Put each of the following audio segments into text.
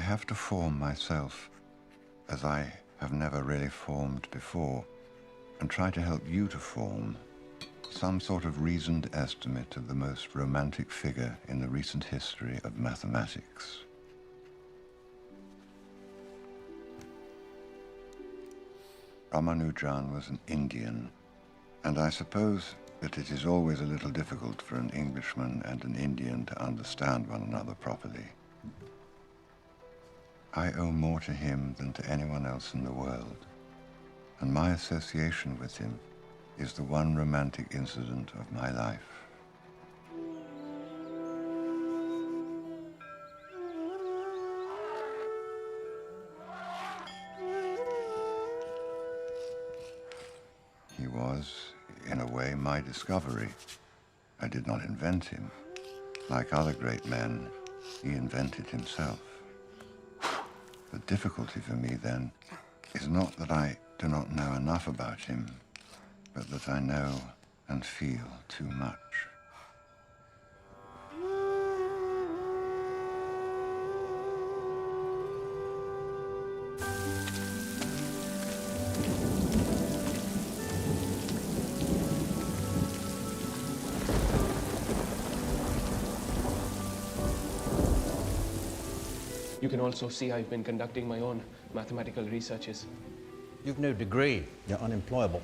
have to form myself, as I have never really formed before, and try to help you to form some sort of reasoned estimate of the most romantic figure in the recent history of mathematics. Ramanujan was an Indian, and I suppose that it is always a little difficult for an Englishman and an Indian to understand one another properly. I owe more to him than to anyone else in the world, and my association with him is the one romantic incident of my life. He was, in a way, my discovery. I did not invent him. Like other great men, he invented himself. The difficulty for me, then, is not that I do not know enough about him, but that I know and feel too much. You can also see I've been conducting my own mathematical researches. You've no degree. You're unemployable.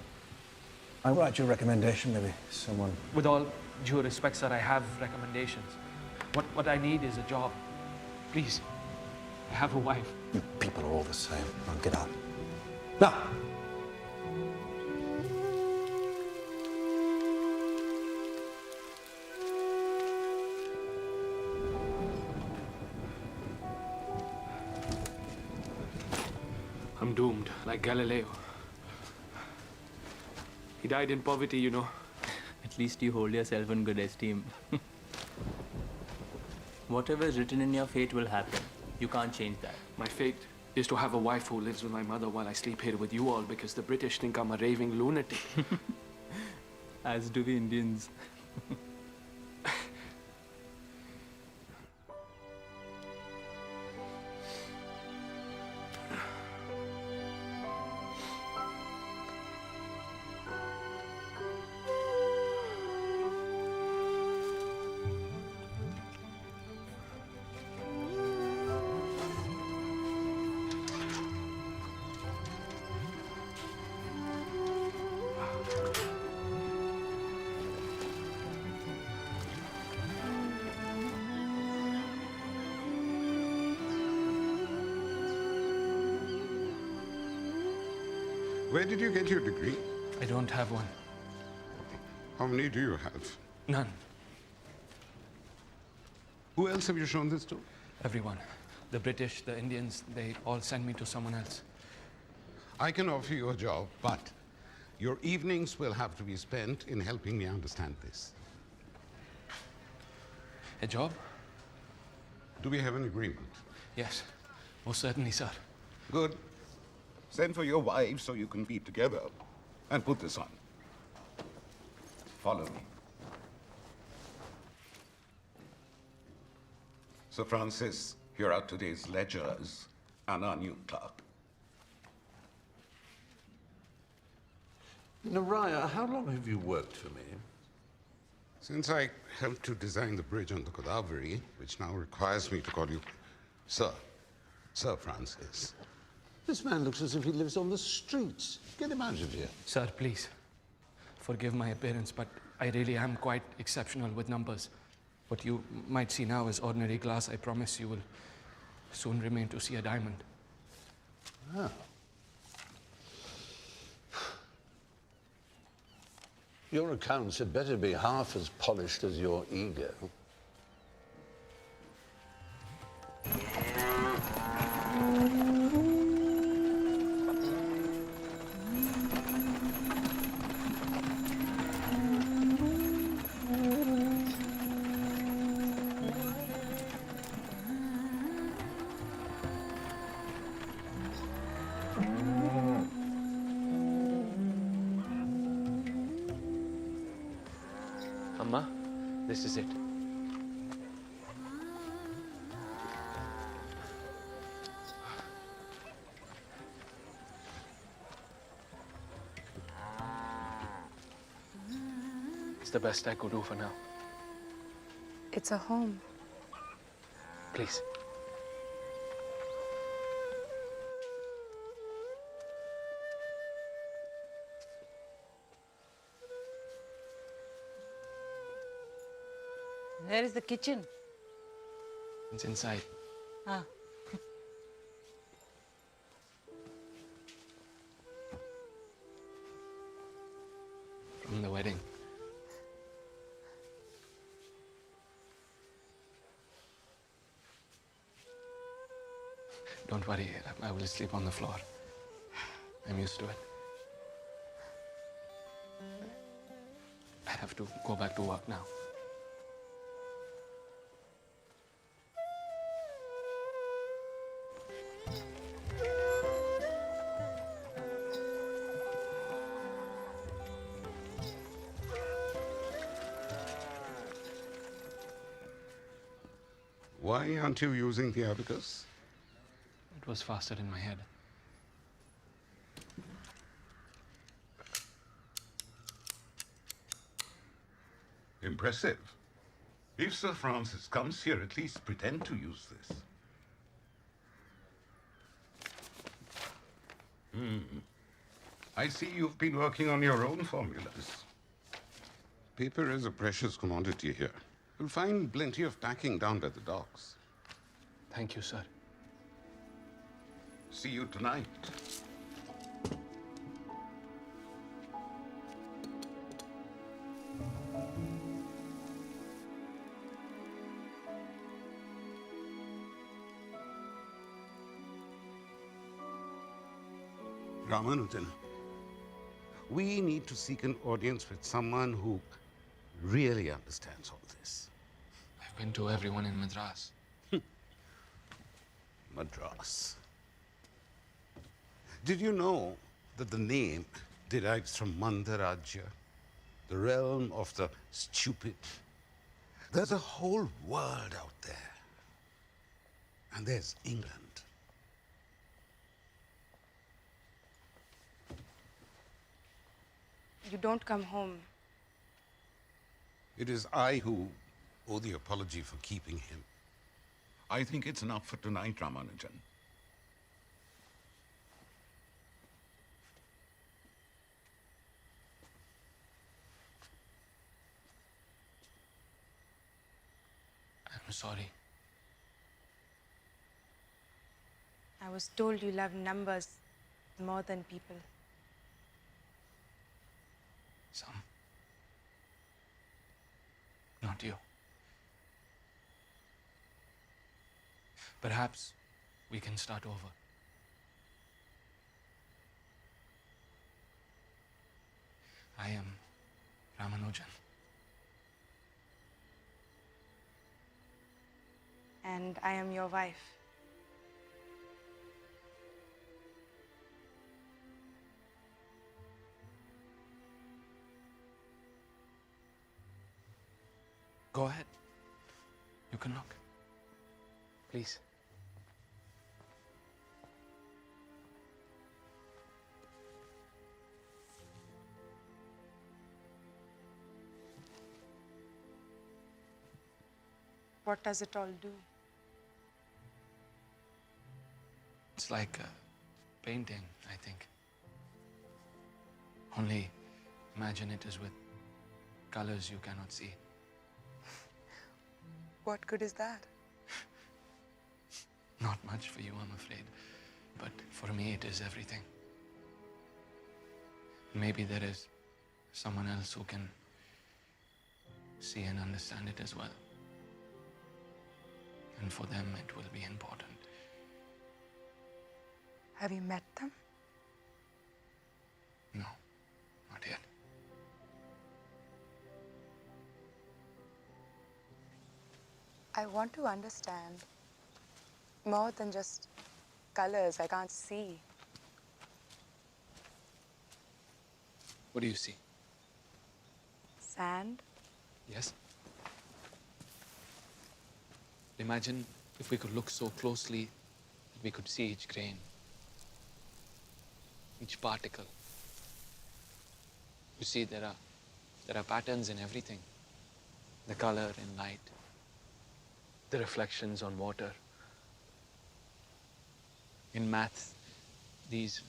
I'll write your recommendation, maybe someone... With all due respect, sir, I have recommendations. What I need is a job. Please, I have a wife. You people are all the same. Now get out. Now! I'm doomed, like Galileo. He died in poverty, you know. At least you hold yourself in good esteem. Whatever is written in your fate will happen. You can't change that. My fate is to have a wife who lives with my mother while I sleep here with you all because the British think I'm a raving lunatic. As do the Indians. Where did you get your degree? I don't have one. How many do you have? None. Who else have you shown this to? Everyone. The British, the Indians, they all send me to someone else. I can offer you a job, but your evenings will have to be spent in helping me understand this. A job? Do we have an agreement? Yes, most certainly, sir. Good. Send for your wives so you can be together. And put this on. Follow me. Sir Francis, here are today's ledgers and our new clerk. Naraya, how long have you worked for me? Since I helped to design the bridge on the Godavari, which now requires me to call you Sir Francis. This man looks as if he lives on the streets. Get him out of here. Sir, please, forgive my appearance, but I really am quite exceptional with numbers. What you might see now is ordinary glass. I promise you will soon remain to see a diamond. Ah. Your accounts had better be half as polished as your ego. Amma, this is it. the best I could do for now. It's a home. Please. Where is the kitchen? It's inside. Ah. From the wedding. Don't worry, I will sleep on the floor. I'm used to it. I have to go back to work now. Why aren't you using the abacus? It was faster in my head. Impressive. If Sir Francis comes here, at least pretend to use this. I see you've been working on your own formulas. Paper is a precious commodity here. You'll find plenty of packing down by the docks. Thank you, sir. See you tonight. Ramanujan, we need to seek an audience with someone who really understands all this. I've been to everyone in Madras. Madras. Did you know that the name derives from Mandarajya, the realm of the stupid? There's a whole world out there. And there's England. You don't come home. It is I who owe the apology for keeping him. I think it's enough for tonight, Ramanujan. I'm sorry. I was told you love numbers more than people. Some. Not you. Perhaps we can start over. I am Ramanujan. And I am your wife. Go ahead. You can look. Please. What does it all do? It's like a painting, I think. Only imagine it is with colors you cannot see. What good is that? Not much for you, I'm afraid. But for me, it is everything. Maybe there is someone else who can see and understand it as well. And for them, it will be important. Have you met them? No, not yet. I want to understand more than just colors I can't see. What do you see? Sand? Yes? Imagine if we could look so closely that we could see each grain, each particle. You see, there are There are patterns in everything. The color in light, the reflections on water. In math, these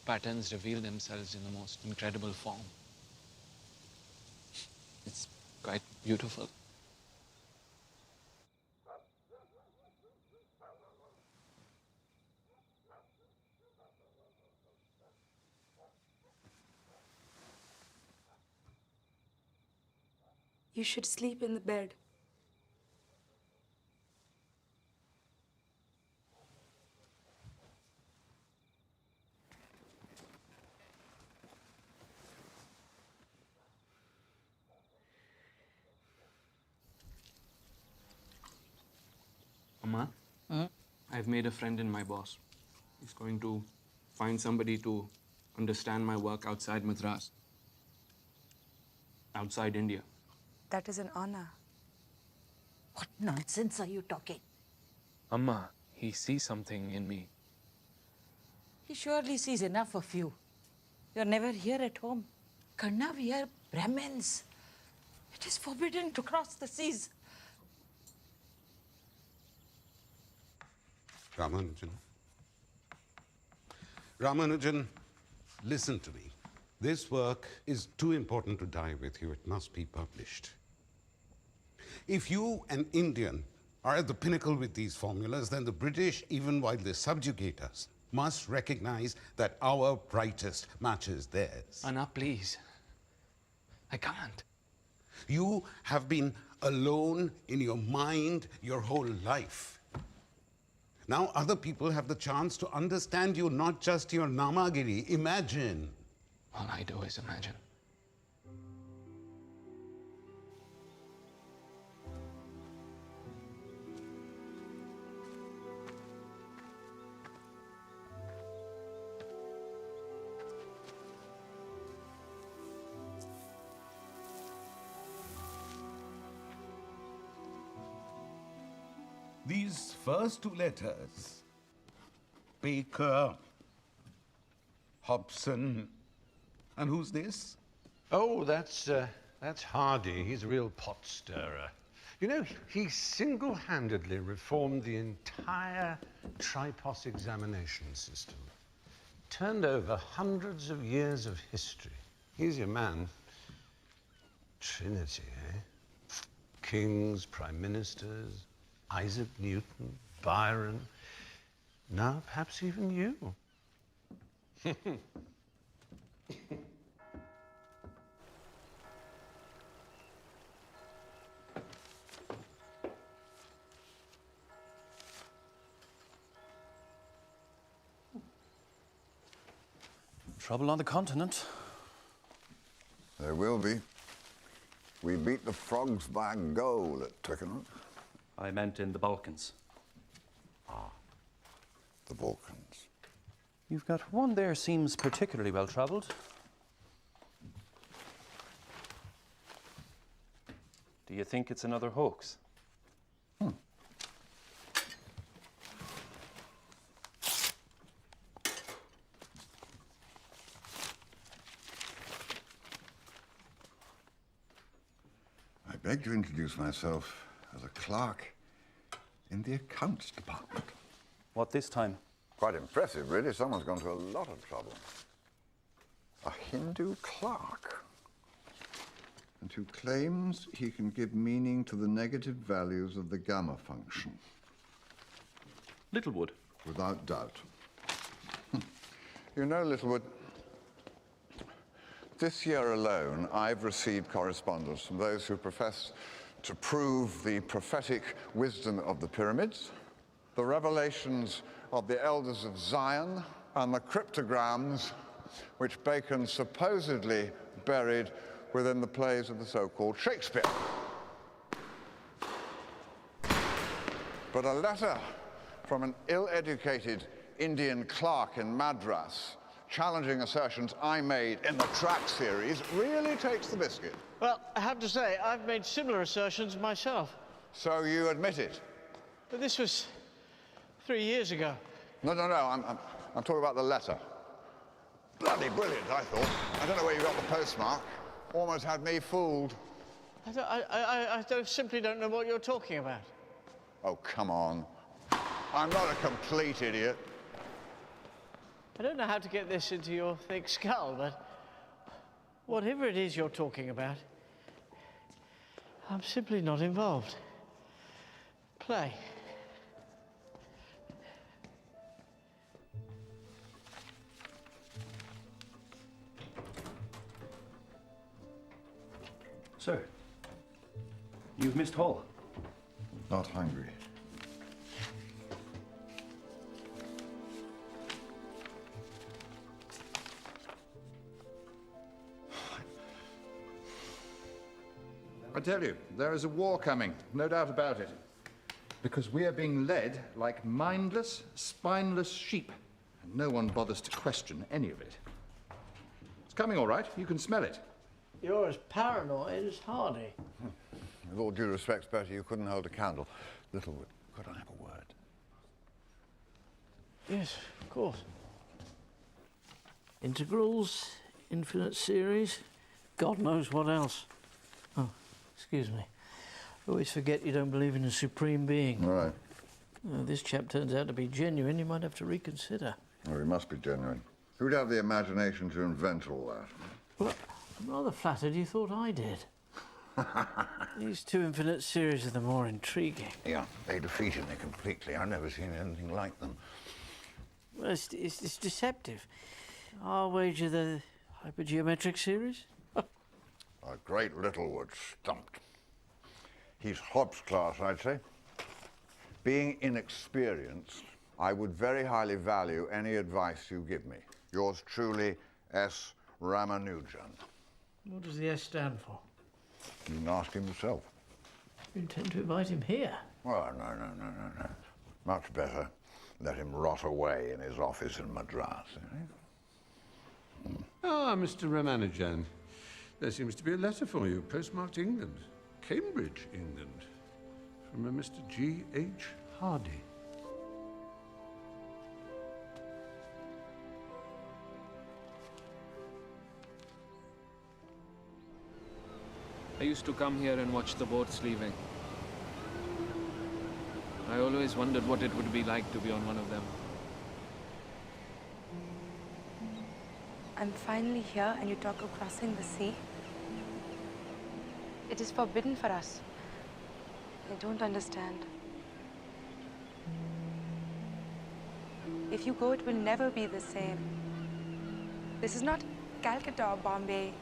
patterns reveal themselves in the most incredible form. It's quite beautiful. You should sleep in the bed. Amma, I've made a friend in my boss. He's going to find somebody to understand my work outside Madras, outside India. That is an honor. What nonsense are you talking? Amma, he sees something in me. He surely sees enough of you. You're never here at home. Karna, we are Brahmins. It is forbidden to cross the seas. Ramanujan. Ramanujan, listen to me. This work is too important to die with you. It must be published. If you, an Indian, are at the pinnacle with these formulas, then the British, even while they subjugate us, must recognize that our brightest matches theirs. Anna, please. I can't. You have been alone in your mind your whole life. Now other people have the chance to understand you, not just your Namagiri. Imagine. All I do is imagine. These first two letters, Baker, Hobson, and who's this? Oh, that's Hardy. He's a real pot stirrer. You know, he single-handedly reformed the entire tripos examination system. Turned over hundreds of years of history. He's your man. Trinity, eh? Kings, prime ministers, Isaac Newton, Byron, now perhaps even you. Trouble on the continent. There will be. We beat the frogs by a goal at Twickenham. I meant in the Balkans. The Balkans. You've got one there seems particularly well travelled. Do you think it's another hoax? I beg to introduce myself as a clerk in the accounts department. What this time? Quite impressive, really. Someone's gone to a lot of trouble. A Hindu clerk. And who claims he can give meaning to the negative values of the gamma function. Littlewood. Without doubt. You know, Littlewood, this year alone, I've received correspondence from those who profess to prove the prophetic wisdom of the pyramids, the revelations of the elders of Zion, and the cryptograms which Bacon supposedly buried within the plays of the so-called Shakespeare. But a letter from an ill-educated Indian clerk in Madras challenging assertions I made in the track series really takes the biscuit. Well, I have to say, I've made similar assertions myself. So you admit it? But this was 3 years ago. No, I'm talking about the letter. Bloody brilliant, I thought. I don't know where you got the postmark. Almost had me fooled. I simply don't know what you're talking about. Oh, come on. I'm not a complete idiot. I don't know how to get this into your thick skull, but whatever it is you're talking about, I'm simply not involved. Play. Sir, you've missed Hall. Not hungry. I tell you, there is a war coming, no doubt about it. Because we are being led like mindless, spineless sheep, and no one bothers to question any of it. It's coming all right, you can smell it. You're as paranoid as Hardy. With all due respect, Bertie, you couldn't hold a candle. Littlewood, could I have a word? Yes, of course. Integrals, infinite series, God knows what else. Oh, excuse me. I always forget you don't believe in a supreme being. All right. This chap turns out to be genuine. You might have to reconsider. Well, he must be genuine. Who'd have the imagination to invent all that? Well, I'm rather flattered you thought I did. These two infinite series are the more intriguing. Yeah, they defeated me completely. I've never seen anything like them. Well, it's deceptive. I'll wager the hypergeometric series. A great Littlewood stumped. He's Hobbes class, I'd say. Being inexperienced, I would very highly value any advice you give me. Yours truly, S. Ramanujan. What does the S stand for? You can ask him yourself. You intend to invite him here? Well, no. Much better let him rot away in his office in Madras. Ah, Mr. Ramanujan. There seems to be a letter for you, postmarked England. Cambridge, England. From a Mr. G.H. Hardy. I used to come here and watch the boats leaving. I always wondered what it would be like to be on one of them. I'm finally here and you talk of crossing the sea. It is forbidden for us. I don't understand. If you go, it will never be the same. This is not Calcutta or Bombay.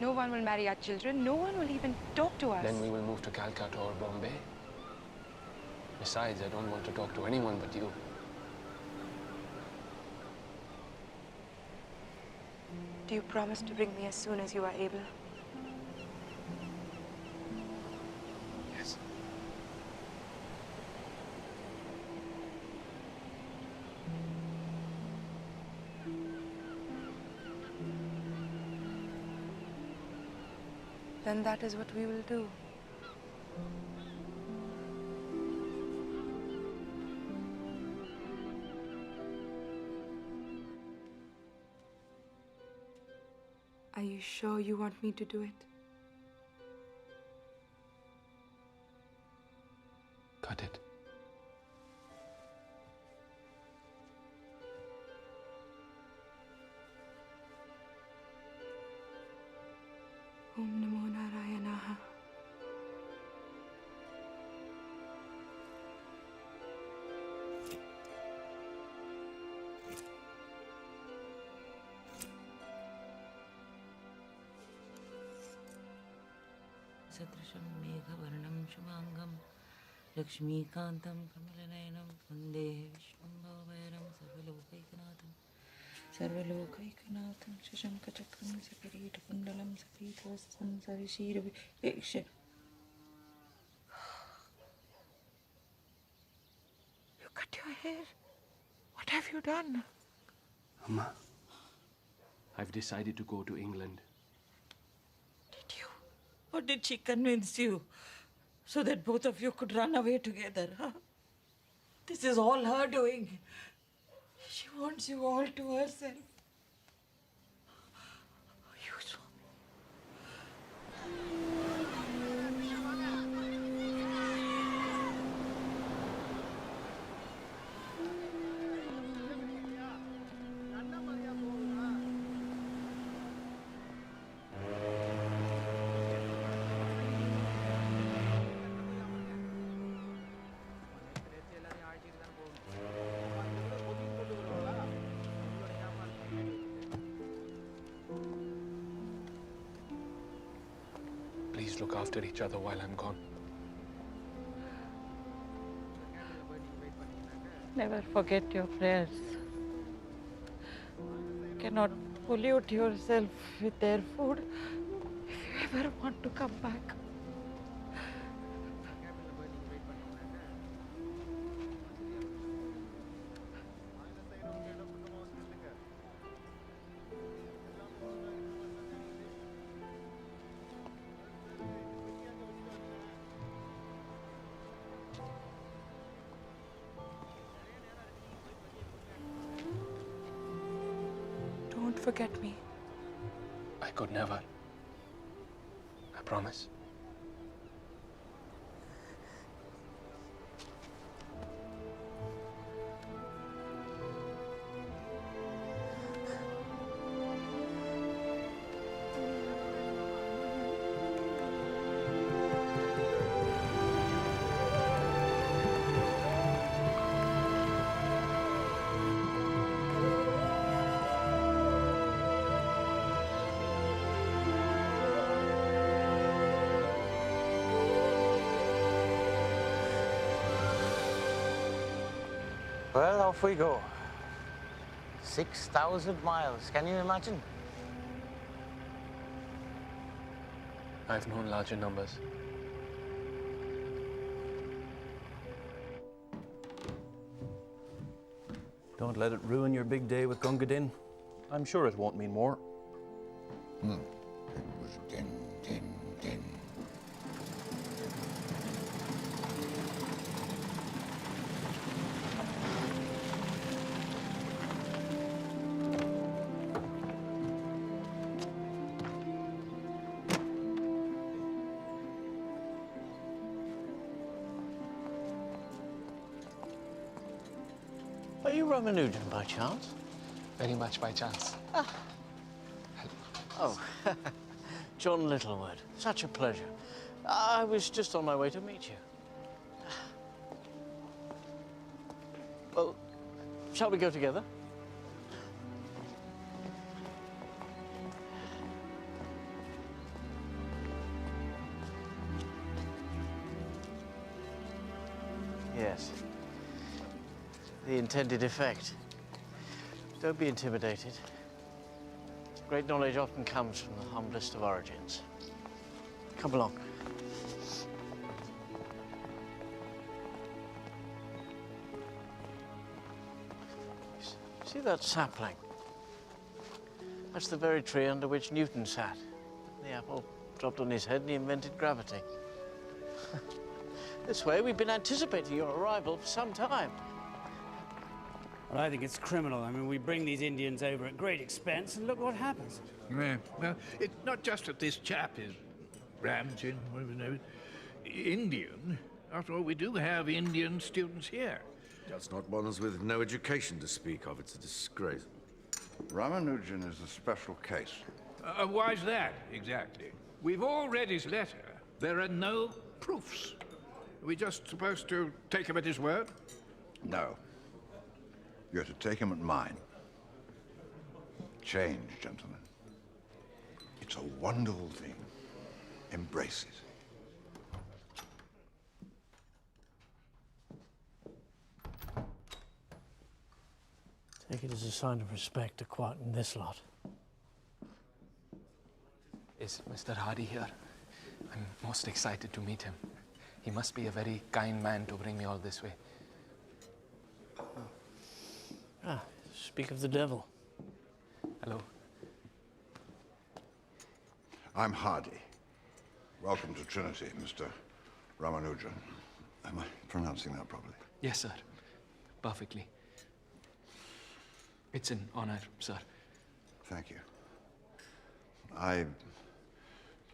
No one will marry our children. No one will even talk to us. Then we will move to Calcutta or Bombay. Besides, I don't want to talk to anyone but you. Do you promise to bring me as soon as you are able? Yes. Then that is what we will do. Are you sure you want me to do it? Cut it. Om Namo Narayanaha. Satrasham Meghavarnam Shumangam Lakshmikantam Kamalayanam Vande Vishwam Bhavairam Sarvalokaikanaatham Shashankachakram Sakireeta Kundalam Sapithastam Sarishiravi Eksha. You cut your hair? What have you done? Amma, I've decided to go to England. Did you? Or did she convince you so that both of you could run away together? Huh? This is all her doing. She wants you all to herself. You saw me. Please look after each other while I'm gone. Never forget your prayers. Cannot pollute yourself with their food if you ever want to come back. Don't forget me. I could never. I promise. Well, off we go. 6,000 miles, can you imagine? I've known larger numbers. Don't let it ruin your big day with Gunga Din. I'm sure it won't mean more. It was din, din, din. Are you Ramanujan by chance? Very much by chance. Oh, John Littlewood. Such a pleasure. I was just on my way to meet you. Well, shall we go together? Yes. The intended effect. Don't be intimidated. Great knowledge often comes from the humblest of origins. Come along. See that sapling? That's the very tree under which Newton sat. The apple dropped on his head and he invented gravity. This way, we've been anticipating your arrival for some time. Well, I think it's criminal. I mean, we bring these Indians over at great expense, and look what happens. Yeah, well, it's not just that this chap is Ramanujan, whatever his name is, Indian. After all, we do have Indian students here. That's not ones with no education to speak of. It's a disgrace. Ramanujan is a special case. Why's that, exactly? We've all read his letter. There are no proofs. Are we just supposed to take him at his word? No. You're to take him at mine. Change, gentlemen. It's a wonderful thing. Embrace it. Take it as a sign of respect to quieten this lot. Is Mr. Hardy here? I'm most excited to meet him. He must be a very kind man to bring me all this way. Ah, speak of the devil. Hello. I'm Hardy. Welcome to Trinity, Mr. Ramanujan. Am I pronouncing that properly? Yes, sir. Perfectly. It's an honor, sir. Thank you. I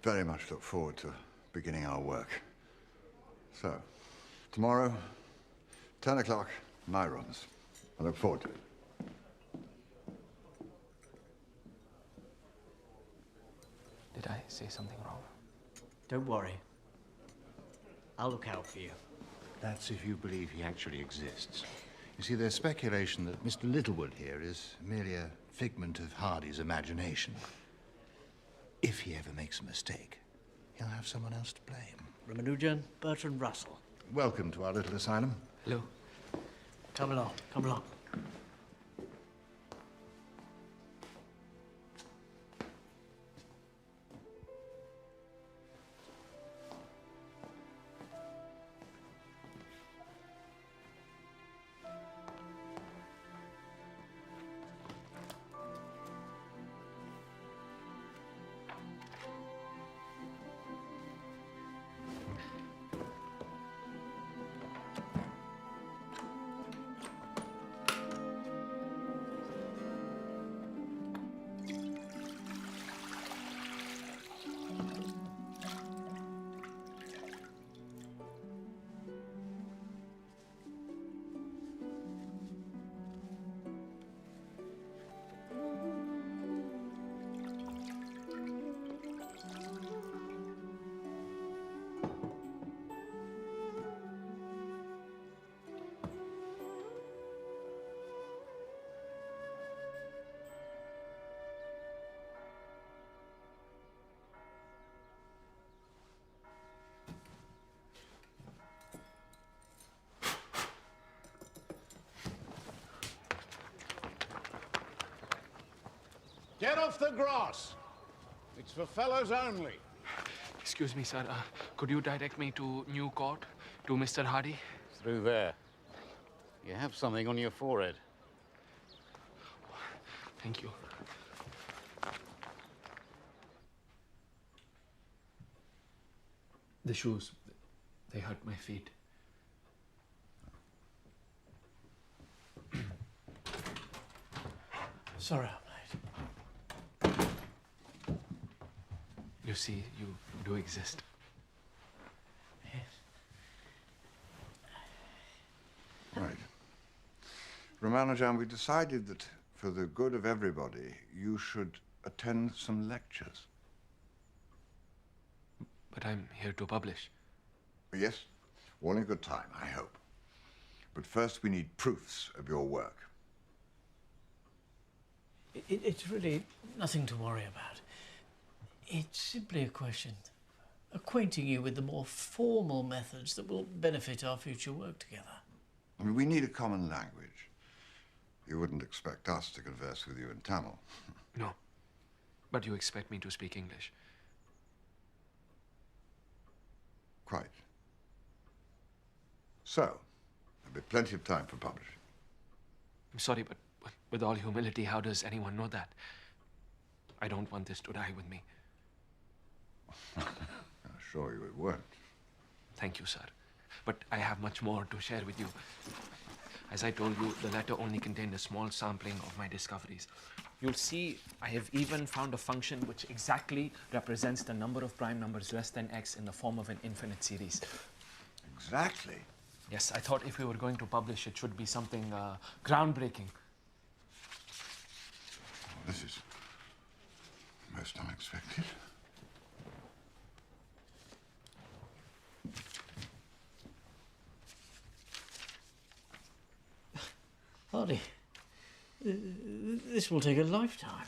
very much look forward to beginning our work. So, tomorrow, 10 o'clock, my rooms. I look forward to it. Did I say something wrong? Don't worry. I'll look out for you. That's if you believe he actually exists. You see, there's speculation that Mr. Littlewood here is merely a figment of Hardy's imagination. If he ever makes a mistake, he'll have someone else to blame. Ramanujan, Bertrand Russell. Welcome to our little asylum. Hello. Come along, come along. Get off the grass. It's for fellows only. Excuse me, sir. Could you direct me to New Court, to Mr. Hardy? Through there. You have something on your forehead. Thank you. The shoes, they hurt my feet. Sorry, I'm late. You see, you do exist. Right. Ramanujan, we decided that for the good of everybody, you should attend some lectures. But I'm here to publish. Yes, all in good time, I hope. But first we need proofs of your work. It's really nothing to worry about. It's simply a question of acquainting you with the more formal methods that will benefit our future work together. I mean, we need a common language. You wouldn't expect us to converse with you in Tamil. No. But you expect me to speak English. Quite. So, there'll be plenty of time for publishing. I'm sorry, but with all humility, how does anyone know that? I don't want this to die with me. I assure you it won't. Thank you, sir. But I have much more to share with you. As I told you, the letter only contained a small sampling of my discoveries. You'll see I have even found a function which exactly represents the number of prime numbers less than x in the form of an infinite series. Exactly? Yes, I thought if we were going to publish, it should be something groundbreaking. This is most unexpected. Hardy, this will take a lifetime.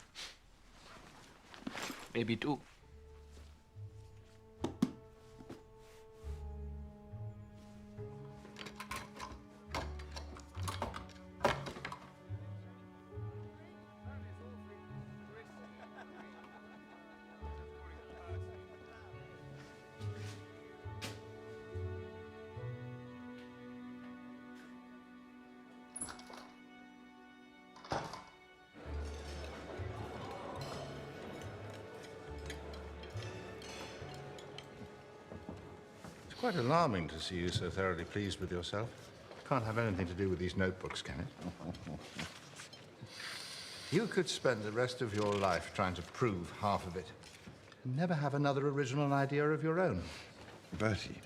Maybe two. It's quite alarming to see you so thoroughly pleased with yourself. Can't have anything to do with these notebooks, can it? You could spend the rest of your life trying to prove half of it. never have another original idea of your own. Bertie,